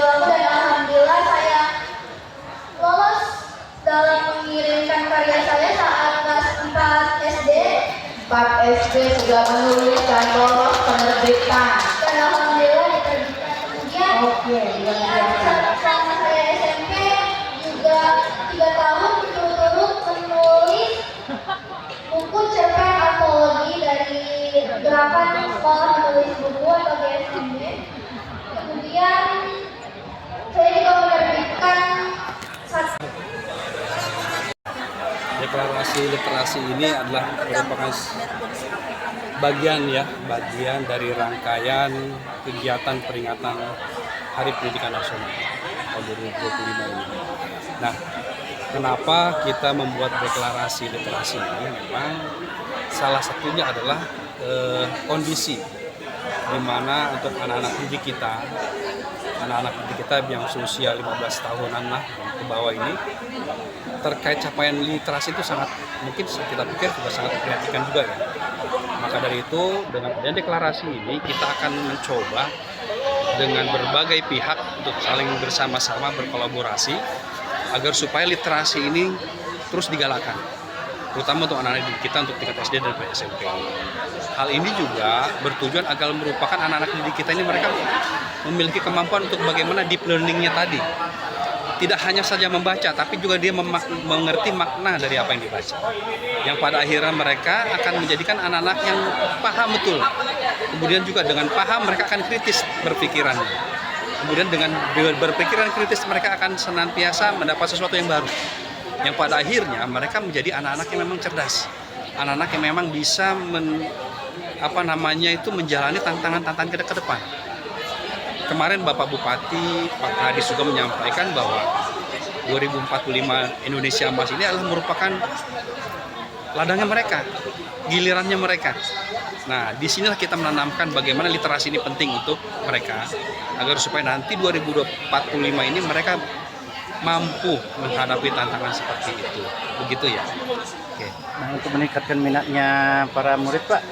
aku dan alhamdulillah saya lolos dalam mengirimkan karya saya saat kelas 4 SD. 4 SD sudah menulis dan lolos penerbitan. Dan alhamdulillah diterbitkan. Kemudian Oke, luar biasa. selama saya SMP juga 3 tahun berturut-turut menulis buku cerpen antologi dari gerakan sekolah menulis buku atau GSMB. Kemudian saya juga menerbitkan Deklarasi literasi ini adalah merupakan bagian dari rangkaian kegiatan peringatan Hari Pendidikan Nasional tahun 2025 ini. Nah, kenapa kita membuat deklarasi literasi ini? Memang salah satunya adalah kondisi di mana untuk anak-anak didik kita yang usia 15 tahunan lah ke bawah ini, terkait capaian literasi itu sangat mungkin kita pikir juga sangat memprihatinkan juga ya. Maka dari itu dengan adanya deklarasi ini kita akan mencoba dengan berbagai pihak untuk saling bersama-sama berkolaborasi agar supaya literasi ini terus digalakkan, terutama untuk anak-anak didik kita untuk tingkat SD dan SMP. Hal ini juga bertujuan agar merupakan anak-anak didik kita ini mereka memiliki kemampuan untuk bagaimana deep learning-nya tadi. Tidak hanya saja membaca, tapi juga dia mengerti makna dari apa yang dibaca. Yang pada akhirnya mereka akan menjadikan anak-anak yang paham betul. Kemudian juga dengan paham mereka akan kritis berpikirannya. Kemudian dengan berpikiran kritis mereka akan senantiasa mendapat sesuatu yang baru. Yang pada akhirnya mereka menjadi anak-anak yang memang cerdas. Anak-anak yang memang bisa menjalani tantangan-tantangan ke depan. Kemarin Bapak Bupati Pak Kadis juga menyampaikan bahwa 2045 Indonesia Emas ini adalah merupakan ladangnya mereka, gilirannya mereka. Nah, disinilah kita menanamkan bagaimana literasi ini penting untuk mereka, agar supaya nanti 2045 ini mereka mampu menghadapi tantangan seperti itu. Begitu ya. Oke. Nah, untuk meningkatkan minatnya para murid, Pak,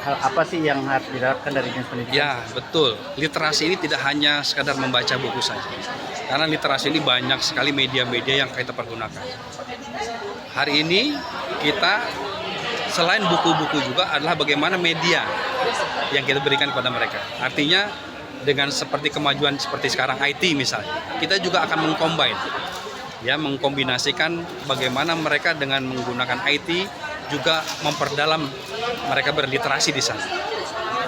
hal apa sih yang harus diterapkan dari dinas pendidikan? Ya, betul. Literasi ini tidak hanya sekadar membaca buku saja. Karena literasi ini banyak sekali media-media yang kita pergunakan. Hari ini kita selain buku-buku juga adalah bagaimana media yang kita berikan kepada mereka. Artinya dengan seperti kemajuan seperti sekarang IT misalnya, kita juga akan mengkombinasikan bagaimana mereka dengan menggunakan IT juga memperdalam mereka berliterasi di sana.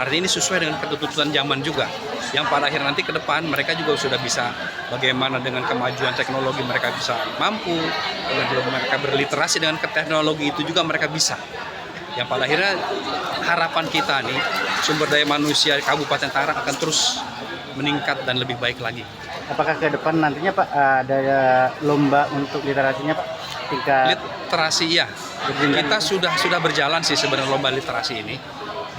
Artinya ini sesuai dengan kebutuhan zaman juga. Yang pada akhir nanti ke depan mereka juga sudah bisa bagaimana dengan kemajuan teknologi mereka bisa mampu, dengan mereka berliterasi dengan teknologi itu juga mereka bisa. Yang pada akhirnya harapan kita nih sumber daya manusia Kabupaten Tangerang akan terus meningkat dan lebih baik lagi. Apakah ke depan nantinya, Pak, ada lomba untuk literasinya, Pak? Tingkat literasi ya. Kita sudah berjalan sih sebenarnya lomba literasi ini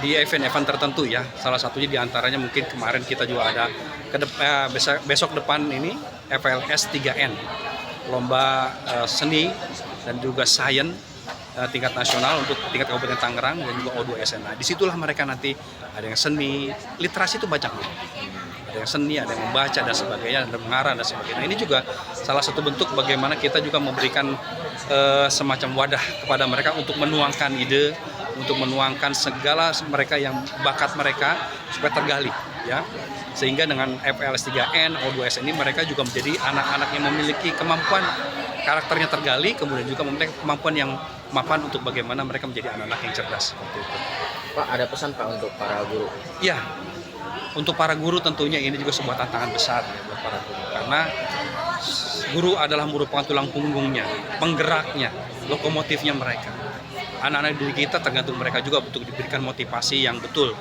di event-event tertentu ya. Salah satunya diantaranya mungkin kemarin kita juga ada besok depan ini FLS 3N, lomba seni dan juga sains tingkat nasional untuk tingkat Kabupaten Tangerang dan juga O2 SMA. Disitulah mereka nanti ada yang seni, literasi itu banyak. Ada yang seni, ada yang membaca dan sebagainya, ada mengarang dan sebagainya. Ini juga salah satu bentuk bagaimana kita juga memberikan semacam wadah kepada mereka untuk menuangkan ide, untuk menuangkan segala mereka yang bakat mereka supaya tergali, ya. Sehingga dengan FLS 3N, O2S ini mereka juga menjadi anak-anak yang memiliki kemampuan karakternya tergali, kemudian juga memiliki kemampuan yang mapan untuk bagaimana mereka menjadi anak-anak yang cerdas seperti itu. Pak, ada pesan Pak untuk para guru? Ya, untuk para guru tentunya ini juga sebuah tantangan besar ya, buat para guru. Karena guru adalah merupakan tulang punggungnya, penggeraknya, lokomotifnya mereka. Anak-anak didik kita tergantung mereka juga untuk diberikan motivasi yang betul.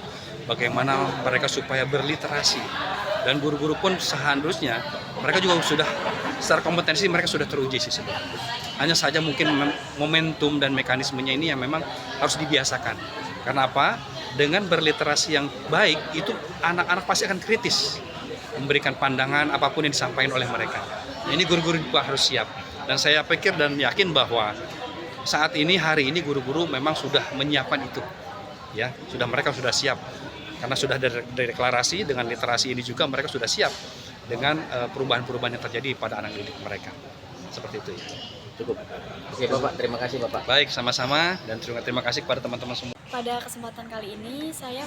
Bagaimana mereka supaya berliterasi. Dan guru-guru pun seharusnya mereka juga sudah secara kompetensi mereka sudah teruji sih sebenarnya. Hanya saja mungkin momentum dan mekanismenya ini yang memang harus dibiasakan. Karena apa? Dengan berliterasi yang baik itu anak-anak pasti akan kritis memberikan pandangan apapun yang disampaikan oleh mereka. Nah, ini guru-guru juga harus siap. Dan saya pikir dan yakin bahwa saat ini hari ini guru-guru memang sudah menyiapkan itu. Ya, mereka sudah siap. Karena sudah deklarasi dengan literasi ini juga mereka sudah siap dengan perubahan-perubahan yang terjadi pada anak didik mereka. Seperti itu ya. Cukup. Oke Bapak, terima kasih Bapak. Baik, sama-sama, dan terima kasih kepada teman-teman semua. Pada kesempatan kali ini, saya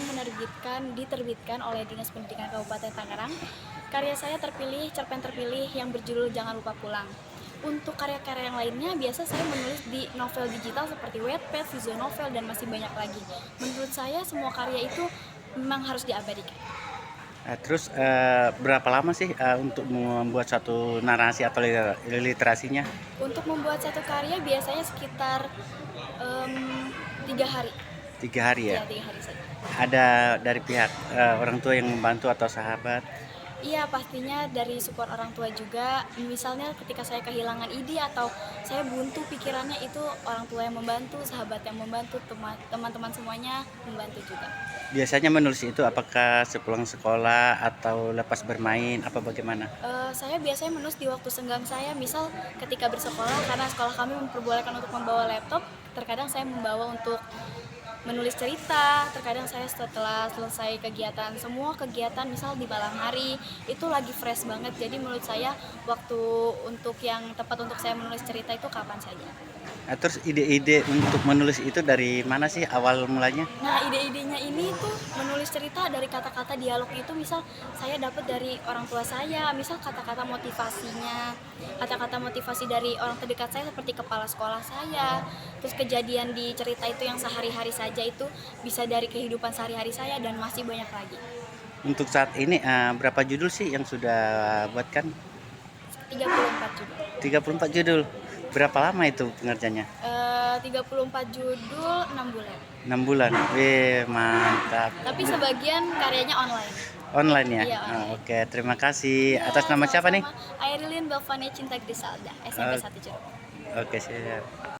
diterbitkan oleh Dinas Pendidikan Kabupaten Tangerang. Karya saya terpilih, cerpen terpilih yang berjudul Jangan Lupa Pulang. Untuk karya-karya yang lainnya, biasa saya menulis di novel digital seperti Wattpad, visual novel, dan masih banyak lagi. Menurut saya, semua karya itu memang harus diabadikan. Terus berapa lama sih untuk membuat suatu narasi atau literasinya? Untuk membuat satu karya biasanya sekitar 3 hari. 3 hari ya? Ya, 3 hari saja. Ada dari pihak orang tua yang membantu atau sahabat? Iya, pastinya dari support orang tua juga. Misalnya ketika saya kehilangan ide atau saya buntu pikirannya, itu orang tua yang membantu, sahabat yang membantu, teman-teman semuanya membantu juga. Biasanya menulis itu apakah sepulang sekolah atau lepas bermain, apa bagaimana? Saya biasanya menulis di waktu senggang saya, misal ketika bersekolah, karena sekolah kami memperbolehkan untuk membawa laptop, terkadang saya membawa untuk menulis cerita. Terkadang saya setelah selesai kegiatan, semua kegiatan misal di malam hari itu lagi fresh banget, jadi menurut saya waktu untuk yang tepat untuk saya menulis cerita itu kapan saja. Terus ide-ide untuk menulis itu dari mana sih awal mulanya? Nah, ide-idenya ini tuh menulis cerita dari kata-kata dialog itu, misal saya dapat dari orang tua saya, misal kata-kata motivasinya, kata-kata motivasi dari orang terdekat saya seperti kepala sekolah saya, terus kejadian di cerita itu yang sehari-hari saja itu bisa dari kehidupan sehari-hari saya, dan masih banyak lagi. Untuk saat ini berapa judul sih yang sudah buatkan? 34 judul. 34 judul. Berapa lama itu pengerjaannya? 34 judul 6 bulan. 6 bulan. Mantap. Tapi sebagian karyanya online. Online ya? Iya, online. Oke, terima kasih. Ya, Atas nama siapa nih? sama-sama. Airilin Belvania Cinta Grisalda, SMP 1 Cirebon. Oke, siap.